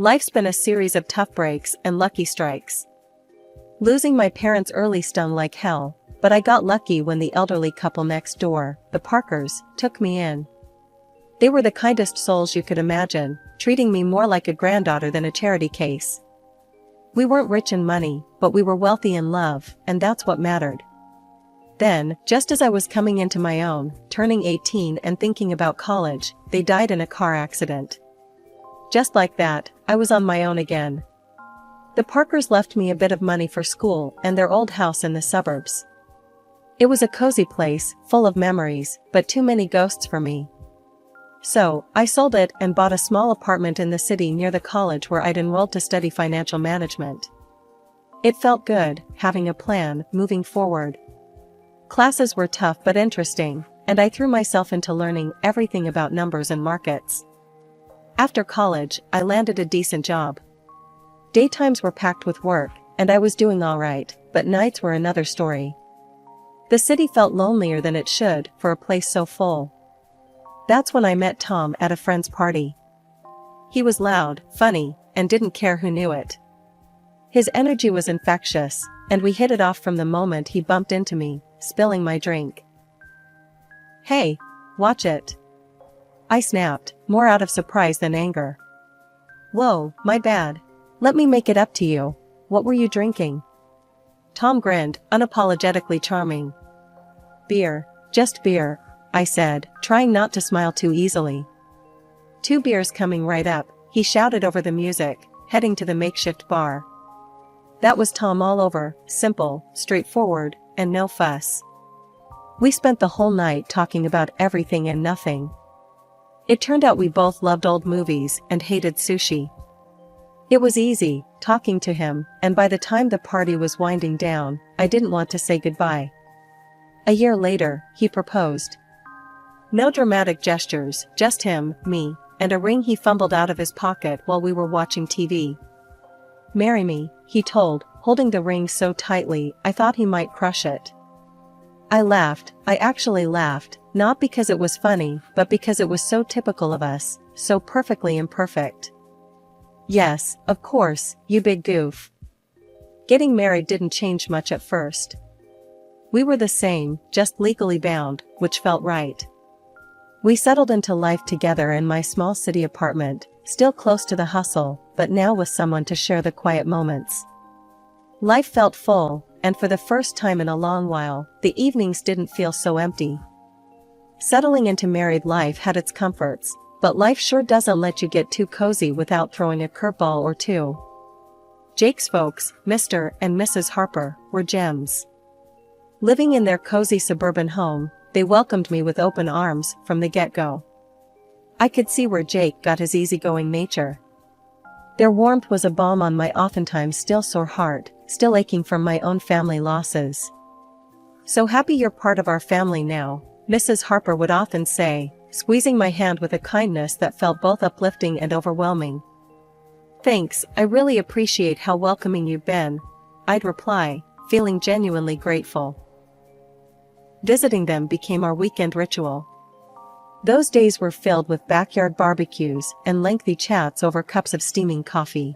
Life's been a series of tough breaks and lucky strikes. Losing my parents early stung like hell, but I got lucky when the elderly couple next door, the Parkers, took me in. They were the kindest souls you could imagine, treating me more like a granddaughter than a charity case. We weren't rich in money, but we were wealthy in love, and that's what mattered. Then, just as I was coming into my own, turning 18 and thinking about college, they died in a car accident. Just like that, I was on my own again. The Parkers left me a bit of money for school and their old house in the suburbs. It was a cozy place, full of memories, but too many ghosts for me. So, I sold it and bought a small apartment in the city near the college where I'd enrolled to study financial management. It felt good, having a plan, moving forward. Classes were tough but interesting, and I threw myself into learning everything about numbers and markets. After college, I landed a decent job. Daytimes were packed with work, and I was doing all right, but nights were another story. The city felt lonelier than it should for a place so full. That's when I met Tom at a friend's party. He was loud, funny, and didn't care who knew it. His energy was infectious, and we hit it off from the moment he bumped into me, spilling my drink. "Hey, watch it." I snapped, more out of surprise than anger. "Whoa, my bad. Let me make it up to you. What were you drinking?" Tom grinned, unapologetically charming. "Beer, just beer," I said, trying not to smile too easily. "2 beers coming right up," he shouted over the music, heading to the makeshift bar. That was Tom all over, simple, straightforward, and no fuss. We spent the whole night talking about everything and nothing. It turned out we both loved old movies and hated sushi. It was easy, talking to him, and by the time the party was winding down, I didn't want to say goodbye. A year later, he proposed. No dramatic gestures, just him, me, and a ring he fumbled out of his pocket while we were watching TV. "Marry me," he told, holding the ring so tightly I thought he might crush it. I laughed. I actually laughed, not because it was funny, but because it was so typical of us, so perfectly imperfect. "Yes, of course, you big goof." Getting married didn't change much at first. We were the same, just legally bound, which felt right. We settled into life together in my small city apartment, still close to the hustle, but now with someone to share the quiet moments. Life felt full, and for the first time in a long while, the evenings didn't feel so empty. Settling into married life had its comforts, but life sure doesn't let you get too cozy without throwing a curveball or two. Jake's folks, Mr. and Mrs. Harper, were gems. Living in their cozy suburban home, they welcomed me with open arms from the get-go. I could see where Jake got his easygoing nature. Their warmth was a balm on my oftentimes still sore heart, still aching from my own family losses. "So happy you're part of our family now," Mrs. Harper would often say, squeezing my hand with a kindness that felt both uplifting and overwhelming. "Thanks, I really appreciate how welcoming you've been," I'd reply, feeling genuinely grateful. Visiting them became our weekend ritual. Those days were filled with backyard barbecues and lengthy chats over cups of steaming coffee.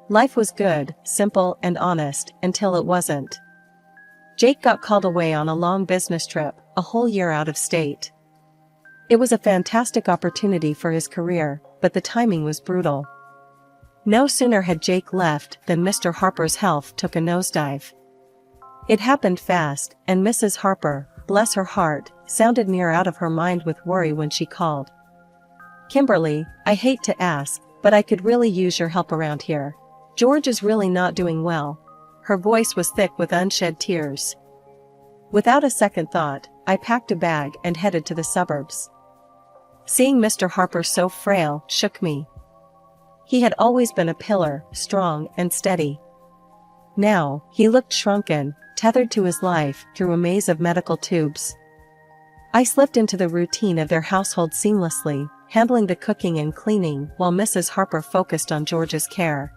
Life was good, simple and honest, until it wasn't. Jake got called away on a long business trip, a whole year out of state. It was a fantastic opportunity for his career, but the timing was brutal. No sooner had Jake left than Mr. Harper's health took a nosedive. It happened fast, and Mrs. Harper, bless her heart, sounded near out of her mind with worry when she called. "Kimberly, I hate to ask, but I could really use your help around here. George is really not doing well." Her voice was thick with unshed tears. Without a second thought, I packed a bag and headed to the suburbs. Seeing Mr. Harper so frail shook me. He had always been a pillar, strong and steady. Now, he looked shrunken, tethered to his life through a maze of medical tubes. I slipped into the routine of their household seamlessly, handling the cooking and cleaning while Mrs. Harper focused on George's care.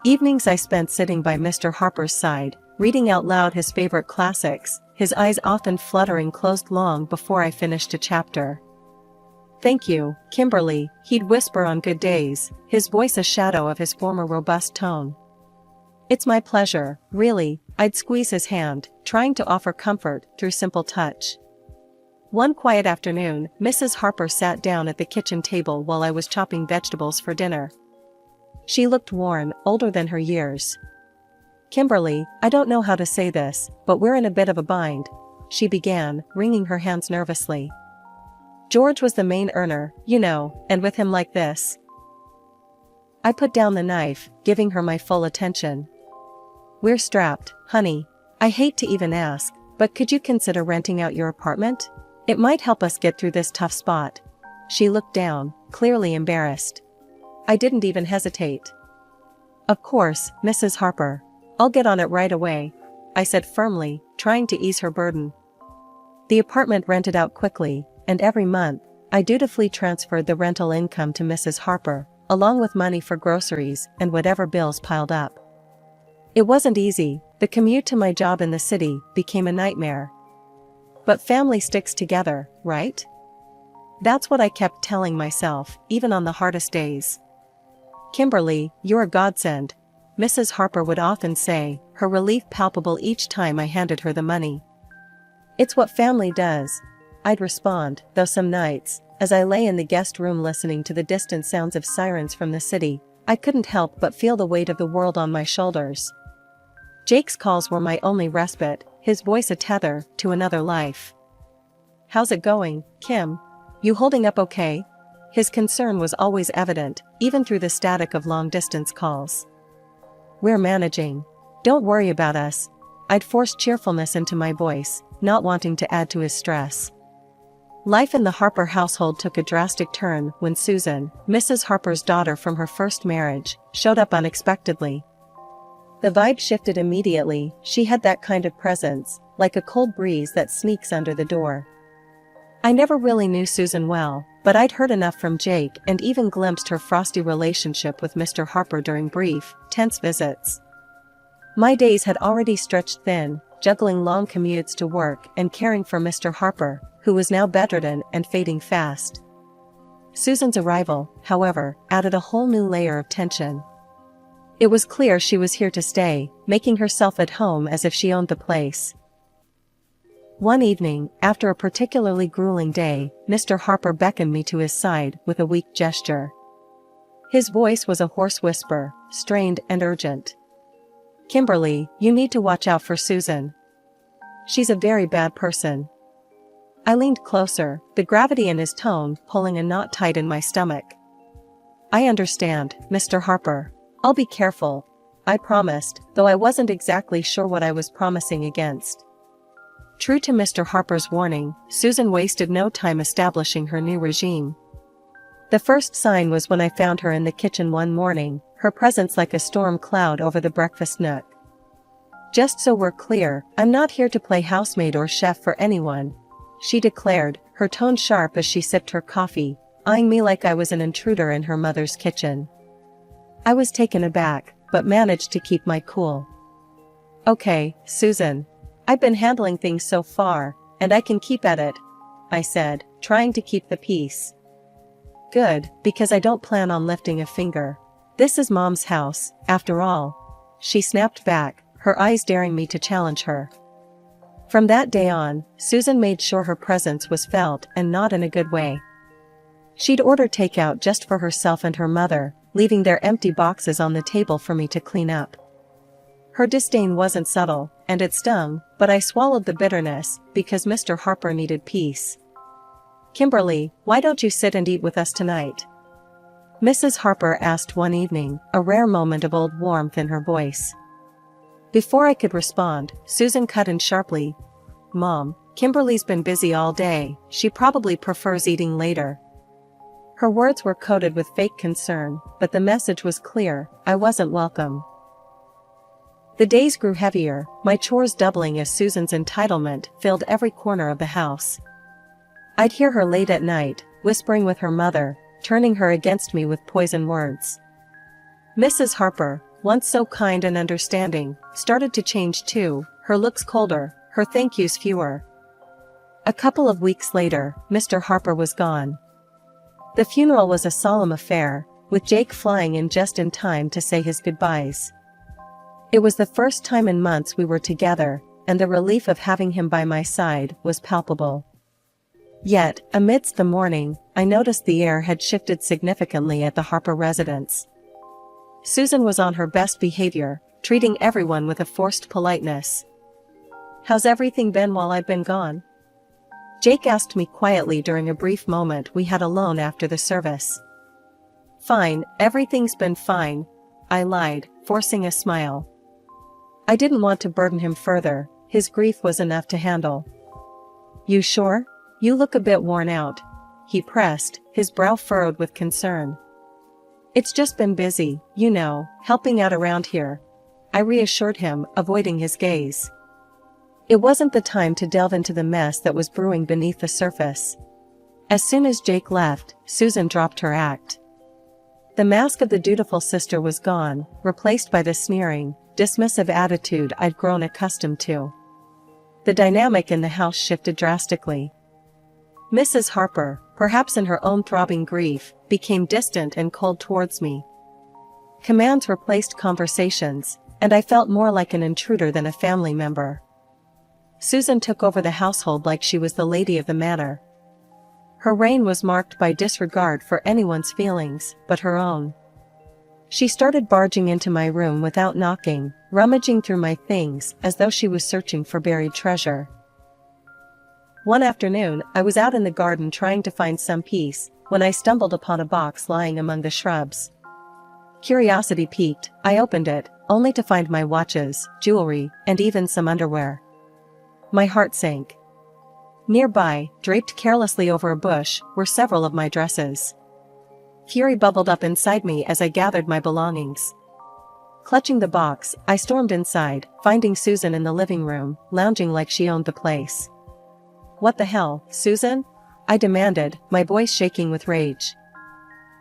Evenings I spent sitting by Mr. Harper's side, reading out loud his favorite classics, his eyes often fluttering closed long before I finished a chapter. "Thank you, Kimberly," he'd whisper on good days, his voice a shadow of his former robust tone. "It's my pleasure, really," I'd squeeze his hand, trying to offer comfort through simple touch. One quiet afternoon, Mrs. Harper sat down at the kitchen table while I was chopping vegetables for dinner. She looked worn, older than her years. "Kimberly, I don't know how to say this, but we're in a bit of a bind," she began, wringing her hands nervously. "George was the main earner, you know, and with him like this." I put down the knife, giving her my full attention. "We're strapped, honey. I hate to even ask, but could you consider renting out your apartment? It might help us get through this tough spot." She looked down, clearly embarrassed. I didn't even hesitate. "Of course, Mrs. Harper. I'll get on it right away," I said firmly, trying to ease her burden. The apartment rented out quickly, and every month, I dutifully transferred the rental income to Mrs. Harper, along with money for groceries and whatever bills piled up. It wasn't easy. The commute to my job in the city became a nightmare. But family sticks together, right? That's what I kept telling myself, even on the hardest days. "Kimberly, you're a godsend," Mrs. Harper would often say, her relief palpable each time I handed her the money. "It's what family does," I'd respond, though some nights, as I lay in the guest room listening to the distant sounds of sirens from the city, I couldn't help but feel the weight of the world on my shoulders. Jake's calls were my only respite, his voice a tether to another life. "How's it going, Kim? You holding up okay?" His concern was always evident, even through the static of long-distance calls. "We're managing. Don't worry about us." I'd forced cheerfulness into my voice, not wanting to add to his stress. Life in the Harper household took a drastic turn when Susan, Mrs. Harper's daughter from her first marriage, showed up unexpectedly. The vibe shifted immediately. She had that kind of presence, like a cold breeze that sneaks under the door. I never really knew Susan well, but I'd heard enough from Jake and even glimpsed her frosty relationship with Mr. Harper during brief, tense visits. My days had already stretched thin, juggling long commutes to work and caring for Mr. Harper, who was now bedridden and fading fast. Susan's arrival, however, added a whole new layer of tension. It was clear she was here to stay, making herself at home as if she owned the place. One evening, after a particularly grueling day, Mr. Harper beckoned me to his side with a weak gesture. His voice was a hoarse whisper, strained and urgent. "Kimberly, you need to watch out for Susan. She's a very bad person." I leaned closer, the gravity in his tone pulling a knot tight in my stomach. "I understand, Mr. Harper. I'll be careful," I promised, though I wasn't exactly sure what I was promising against. True to Mr. Harper's warning, Susan wasted no time establishing her new regime. The first sign was when I found her in the kitchen one morning, her presence like a storm cloud over the breakfast nook. "Just so we're clear, I'm not here to play housemaid or chef for anyone," she declared, her tone sharp as she sipped her coffee, eyeing me like I was an intruder in her mother's kitchen. I was taken aback, but managed to keep my cool. "Okay, Susan. I've been handling things so far, and I can keep at it," I said, trying to keep the peace. "Good, because I don't plan on lifting a finger. This is Mom's house, after all," she snapped back, her eyes daring me to challenge her. From that day on, Susan made sure her presence was felt and not in a good way. She'd order takeout just for herself and her mother, leaving their empty boxes on the table for me to clean up. Her disdain wasn't subtle, and it stung, but I swallowed the bitterness, because Mr. Harper needed peace. "Kimberly, why don't you sit and eat with us tonight?" Mrs. Harper asked one evening, a rare moment of old warmth in her voice. Before I could respond, Susan cut in sharply. "Mom, Kimberly's been busy all day, she probably prefers eating later." Her words were coated with fake concern, but the message was clear: I wasn't welcome. The days grew heavier, my chores doubling as Susan's entitlement filled every corner of the house. I'd hear her late at night, whispering with her mother, turning her against me with poison words. Mrs. Harper, once so kind and understanding, started to change too, her looks colder, her thank yous fewer. A couple of weeks later, Mr. Harper was gone. The funeral was a solemn affair, with Jake flying in just in time to say his goodbyes. It was the first time in months we were together, and the relief of having him by my side was palpable. Yet, amidst the mourning, I noticed the air had shifted significantly at the Harper residence. Susan was on her best behavior, treating everyone with a forced politeness. "How's everything been while I've been gone?" Jake asked me quietly during a brief moment we had alone after the service. "Fine, everything's been fine," I lied, forcing a smile. I didn't want to burden him further, his grief was enough to handle. "You sure? You look a bit worn out," he pressed, his brow furrowed with concern. "It's just been busy, you know, helping out around here," I reassured him, avoiding his gaze. It wasn't the time to delve into the mess that was brewing beneath the surface. As soon as Jake left, Susan dropped her act. The mask of the dutiful sister was gone, replaced by the sneering, dismissive attitude I'd grown accustomed to. The dynamic in the house shifted drastically. Mrs. Harper, perhaps in her own throbbing grief, became distant and cold towards me. Commands replaced conversations, and I felt more like an intruder than a family member. Susan took over the household like she was the lady of the manor. Her reign was marked by disregard for anyone's feelings but her own. She started barging into my room without knocking, rummaging through my things as though she was searching for buried treasure. One afternoon, I was out in the garden trying to find some peace, when I stumbled upon a box lying among the shrubs. Curiosity piqued, I opened it, only to find my watches, jewelry, and even some underwear. My heart sank. Nearby, draped carelessly over a bush, were several of my dresses. Fury bubbled up inside me as I gathered my belongings. Clutching the box, I stormed inside, finding Susan in the living room, lounging like she owned the place. "What the hell, Susan?" I demanded, my voice shaking with rage.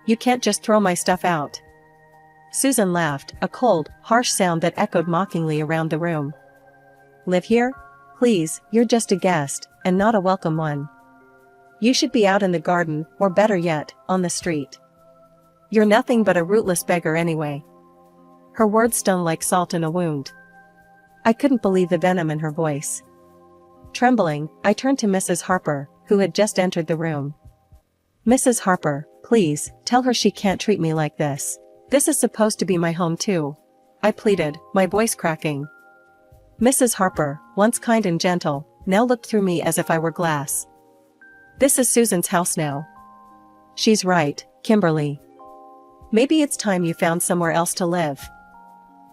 "You can't just throw my stuff out." Susan laughed, a cold, harsh sound that echoed mockingly around the room. "Live here? Please, you're just a guest, and not a welcome one. You should be out in the garden, or better yet, on the street. You're nothing but a rootless beggar anyway." Her words stung like salt in a wound. I couldn't believe the venom in her voice. Trembling, I turned to Mrs. Harper, who had just entered the room. "Mrs. Harper, please, tell her she can't treat me like this. This is supposed to be my home too," I pleaded, my voice cracking. Mrs. Harper, once kind and gentle, now looked through me as if I were glass. "This is Susan's house now." "She's right, Kimberly. Maybe it's time you found somewhere else to live."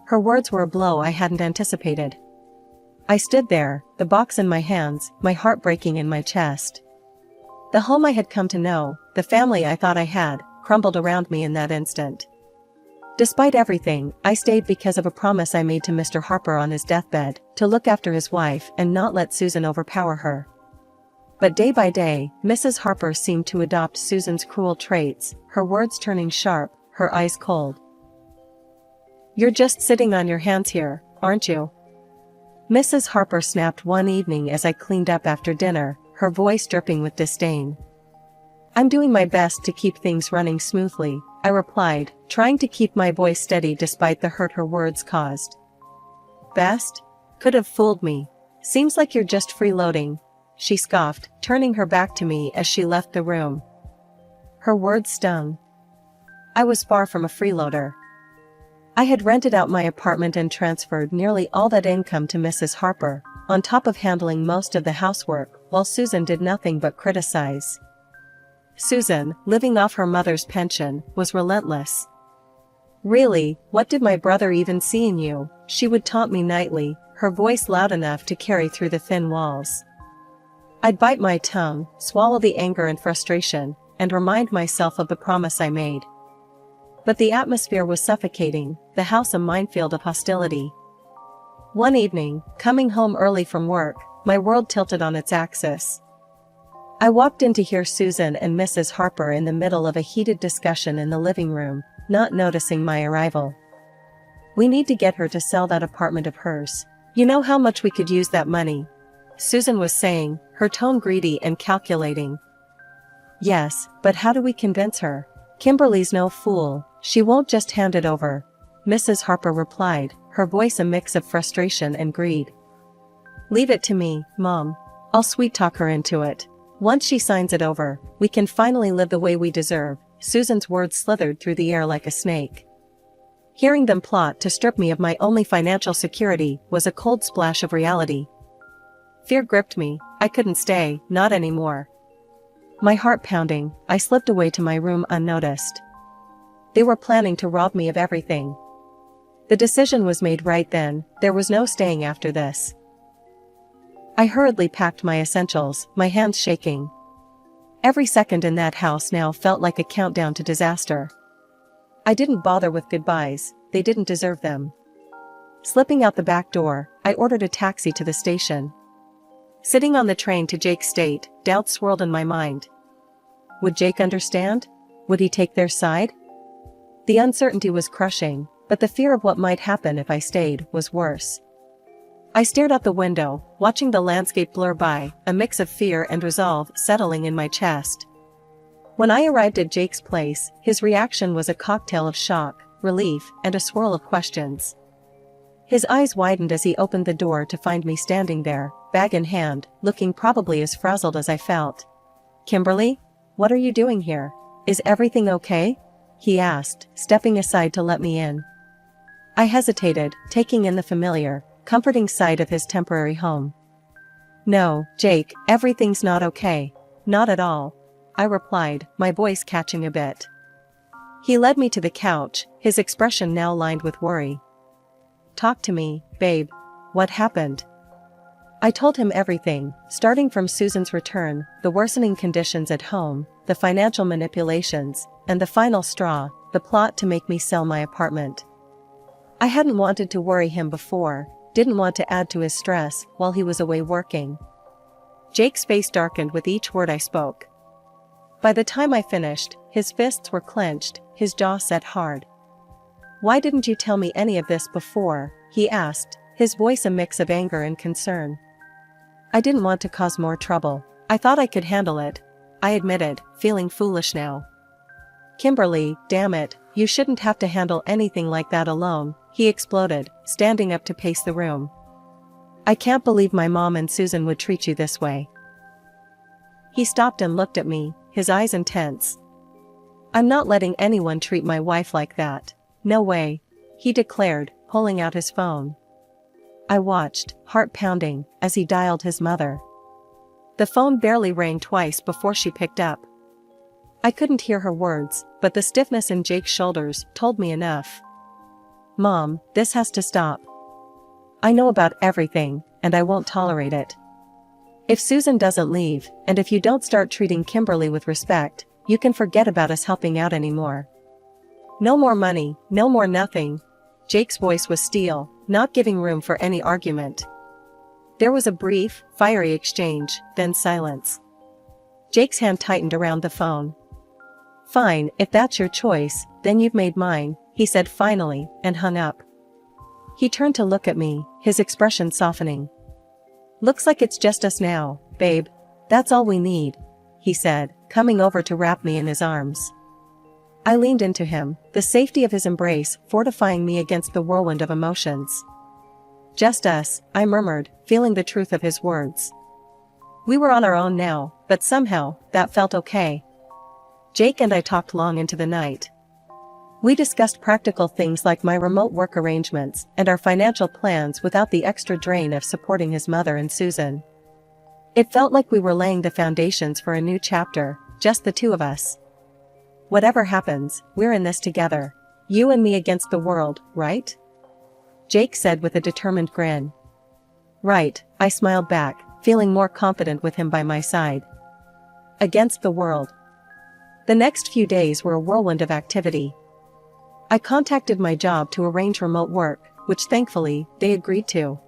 Her words were a blow I hadn't anticipated. I stood there, the box in my hands, my heart breaking in my chest. The home I had come to know, the family I thought I had, crumbled around me in that instant. Despite everything, I stayed because of a promise I made to Mr. Harper on his deathbed, to look after his wife and not let Susan overpower her. But day by day, Mrs. Harper seemed to adopt Susan's cruel traits, her words turning sharp, her eyes cold. "You're just sitting on your hands here, aren't you?" Mrs. Harper snapped one evening as I cleaned up after dinner, her voice dripping with disdain. "I'm doing my best to keep things running smoothly," I replied, trying to keep my voice steady despite the hurt her words caused. "Best? Could have fooled me. Seems like you're just freeloading," she scoffed, turning her back to me as she left the room. Her words stung. I was far from a freeloader. I had rented out my apartment and transferred nearly all that income to Mrs. Harper, on top of handling most of the housework, while Susan did nothing but criticize. Susan, living off her mother's pension, was relentless. "Really, what did my brother even see in you?" she would taunt me nightly, her voice loud enough to carry through the thin walls. I'd bite my tongue, swallow the anger and frustration, and remind myself of the promise I made. But the atmosphere was suffocating, the house a minefield of hostility. One evening, coming home early from work, my world tilted on its axis. I walked in to hear Susan and Mrs. Harper in the middle of a heated discussion in the living room, not noticing my arrival. "We need to get her to sell that apartment of hers. You know how much we could use that money," Susan was saying, her tone greedy and calculating. Yes, but how do we convince her? Kimberly's no fool, she won't just hand it over. Mrs. Harper replied, her voice a mix of frustration and greed. Leave it to me, Mom. I'll sweet-talk her into it. Once she signs it over, we can finally live the way we deserve. Susan's words slithered through the air like a snake. Hearing them plot to strip me of my only financial security was a cold splash of reality. Fear gripped me. I couldn't stay, not anymore. My heart pounding, I slipped away to my room unnoticed. They were planning to rob me of everything. The decision was made right then, there was no staying after this. I hurriedly packed my essentials, my hands shaking. Every second in that house now felt like a countdown to disaster. I didn't bother with goodbyes, they didn't deserve them. Slipping out the back door, I ordered a taxi to the station. Sitting on the train to Jake's state, doubts swirled in my mind. Would Jake understand? Would he take their side? The uncertainty was crushing, but the fear of what might happen if I stayed was worse. I stared out the window, watching the landscape blur by, a mix of fear and resolve settling in my chest. When I arrived at Jake's place, his reaction was a cocktail of shock, relief, and a swirl of questions. His eyes widened as he opened the door to find me standing there, bag in hand, looking probably as frazzled as I felt. Kimberly? What are you doing here? Is everything okay? He asked, stepping aside to let me in. I hesitated, taking in the familiar, comforting sight of his temporary home. No, Jake, everything's not okay. Not at all, I replied, my voice catching a bit. He led me to the couch, his expression now lined with worry. Talk to me, babe. What happened? I told him everything, starting from Susan's return, the worsening conditions at home, the financial manipulations, and the final straw, the plot to make me sell my apartment. I hadn't wanted to worry him before, didn't want to add to his stress while he was away working. Jake's face darkened with each word I spoke. By the time I finished, his fists were clenched, his jaw set hard. Why didn't you tell me any of this before? He asked, his voice a mix of anger and concern. I didn't want to cause more trouble. I thought I could handle it, I admitted, feeling foolish now. Kimberly, damn it, you shouldn't have to handle anything like that alone, he exploded, standing up to pace the room. I can't believe my mom and Susan would treat you this way. He stopped and looked at me, his eyes intense. I'm not letting anyone treat my wife like that. No way, he declared, pulling out his phone. I watched, heart pounding, as he dialed his mother. The phone barely rang twice before she picked up. I couldn't hear her words, but the stiffness in Jake's shoulders told me enough. Mom, this has to stop. I know about everything, and I won't tolerate it. If Susan doesn't leave, and if you don't start treating Kimberly with respect, you can forget about us helping out anymore. No more money, no more nothing. Jake's voice was steel, not giving room for any argument. There was a brief, fiery exchange, then silence. Jake's hand tightened around the phone. Fine, if that's your choice, then you've made mine, he said finally, and hung up. He turned to look at me, his expression softening. Looks like it's just us now, babe. That's all we need, he said, coming over to wrap me in his arms. I leaned into him, the safety of his embrace fortifying me against the whirlwind of emotions. Just us, I murmured, feeling the truth of his words. We were on our own now, but somehow, that felt okay. Jake and I talked long into the night. We discussed practical things like my remote work arrangements and our financial plans without the extra drain of supporting his mother and Susan. It felt like we were laying the foundations for a new chapter, just the two of us. Whatever happens, we're in this together. You and me against the world, right? Jake said with a determined grin. Right, I smiled back, feeling more confident with him by my side. Against the world. The next few days were a whirlwind of activity. I contacted my job to arrange remote work, which thankfully, they agreed to.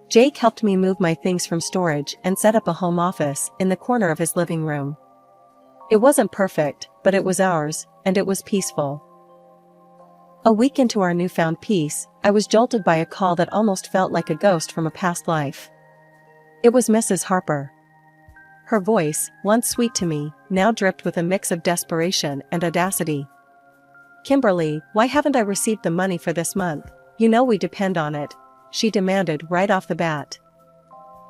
Jake helped me move my things from storage and set up a home office in the corner of his living room. It wasn't perfect, but it was ours, and it was peaceful. A week into our newfound peace, I was jolted by a call that almost felt like a ghost from a past life. It was Mrs. Harper. Her voice, once sweet to me, now dripped with a mix of desperation and audacity. "Kimberly, why haven't I received the money for this month? You know we depend on it," she demanded right off the bat.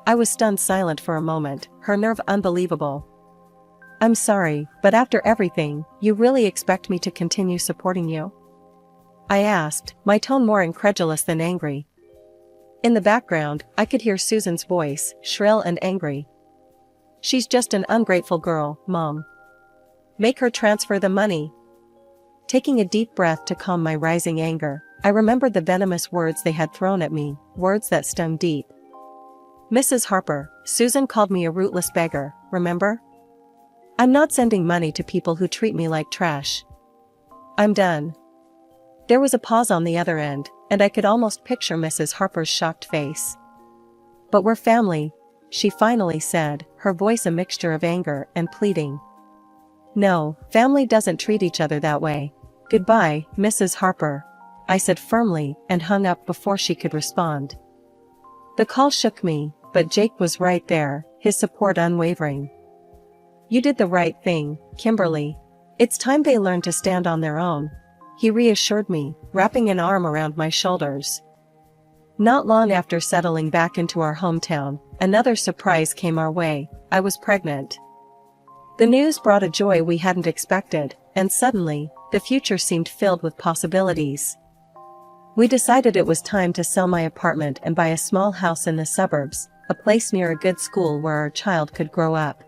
I was stunned silent for a moment, her nerve unbelievable. "I'm sorry, but after everything, you really expect me to continue supporting you?" I asked, my tone more incredulous than angry. In the background, I could hear Susan's voice, shrill and angry. "She's just an ungrateful girl, Mom. Make her transfer the money." Taking a deep breath to calm my rising anger, I remembered the venomous words they had thrown at me, words that stung deep. "Mrs. Harper, Susan called me a rootless beggar, remember? I'm not sending money to people who treat me like trash. I'm done." There was a pause on the other end, and I could almost picture Mrs. Harper's shocked face. "But we're family," she finally said, her voice a mixture of anger and pleading. "No, family doesn't treat each other that way. Goodbye, Mrs. Harper," I said firmly and hung up before she could respond. The call shook me, but Jake was right there, his support unwavering. "You did the right thing, Kimberly. It's time they learned to stand on their own," he reassured me, wrapping an arm around my shoulders. Not long after settling back into our hometown, another surprise came our way. I was pregnant. The news brought a joy we hadn't expected, and suddenly, the future seemed filled with possibilities. We decided it was time to sell my apartment and buy a small house in the suburbs, a place near a good school where our child could grow up.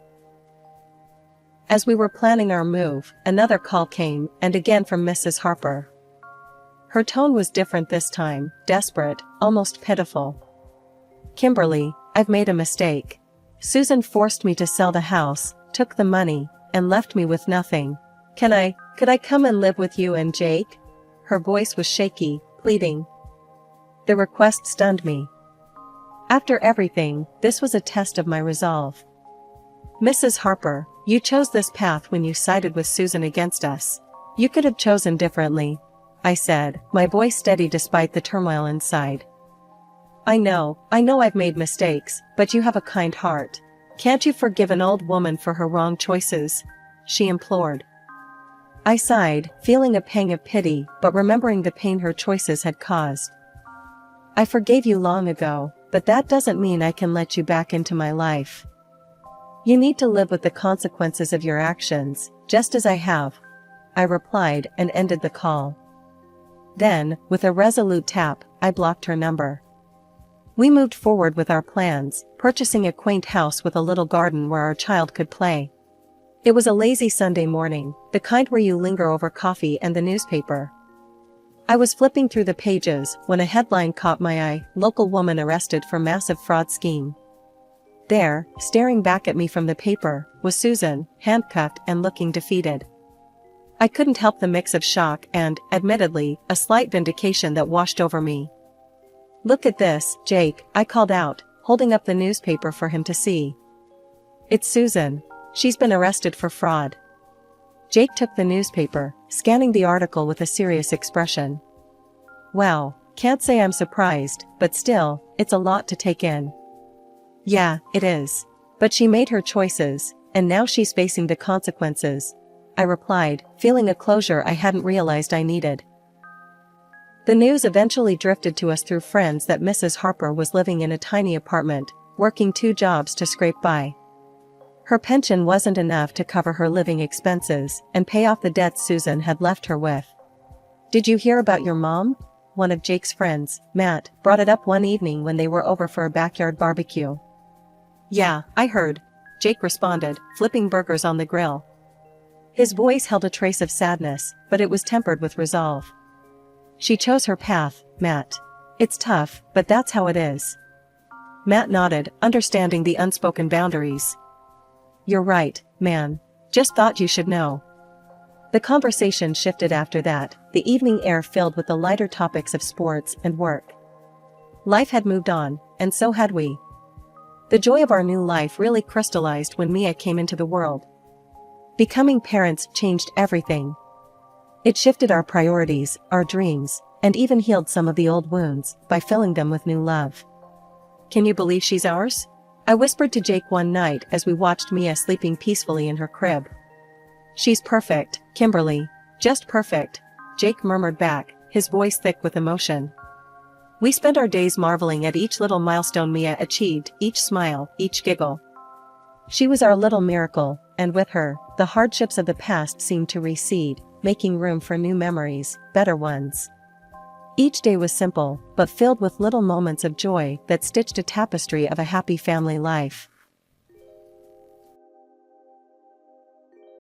As we were planning our move, another call came, and again from Mrs. Harper. Her tone was different this time, desperate, almost pitiful. "Kimberly, I've made a mistake. Susan forced me to sell the house, took the money, and left me with nothing. Could I come and live with you and Jake?" Her voice was shaky, pleading. The request stunned me. After everything, this was a test of my resolve. "Mrs. Harper, you chose this path when you sided with Susan against us. You could have chosen differently," I said, my voice steady despite the turmoil inside. I know I've made mistakes, but you have a kind heart. Can't you forgive an old woman for her wrong choices?" she implored. I sighed, feeling a pang of pity, but remembering the pain her choices had caused. "I forgave you long ago, but that doesn't mean I can let you back into my life. You need to live with the consequences of your actions, just as I have," I replied and ended the call. Then, with a resolute tap, I blocked her number. We moved forward with our plans, purchasing a quaint house with a little garden where our child could play. It was a lazy Sunday morning, the kind where you linger over coffee and the newspaper. I was flipping through the pages when a headline caught my eye: "Local woman arrested for massive fraud scheme." There, staring back at me from the paper, was Susan, handcuffed and looking defeated. I couldn't help the mix of shock and, admittedly, a slight vindication that washed over me. "Look at this, Jake," I called out, holding up the newspaper for him to see. "It's Susan. She's been arrested for fraud." Jake took the newspaper, scanning the article with a serious expression. "Wow, can't say I'm surprised, but still, it's a lot to take in." "Yeah, it is. But she made her choices, and now she's facing the consequences," I replied, feeling a closure I hadn't realized I needed. The news eventually drifted to us through friends that Mrs. Harper was living in a tiny apartment, working 2 jobs to scrape by. Her pension wasn't enough to cover her living expenses and pay off the debts Susan had left her with. "Did you hear about your mom?" One of Jake's friends, Matt, brought it up one evening when they were over for a backyard barbecue. "Yeah, I heard," Jake responded, flipping burgers on the grill. His voice held a trace of sadness, but it was tempered with resolve. "She chose her path, Matt. It's tough, but that's how it is." Matt nodded, understanding the unspoken boundaries. "You're right, man. Just thought you should know." The conversation shifted after that, the evening air filled with the lighter topics of sports and work. Life had moved on, and so had we. The joy of our new life really crystallized when Mia came into the world. Becoming parents changed everything. It shifted our priorities, our dreams, and even healed some of the old wounds by filling them with new love. "Can you believe she's ours?" I whispered to Jake one night as we watched Mia sleeping peacefully in her crib. "She's perfect, Kimberly. Just perfect," Jake murmured back, his voice thick with emotion. We spent our days marveling at each little milestone Mia achieved, each smile, each giggle. She was our little miracle, and with her, the hardships of the past seemed to recede, making room for new memories, better ones. Each day was simple, but filled with little moments of joy that stitched a tapestry of a happy family life.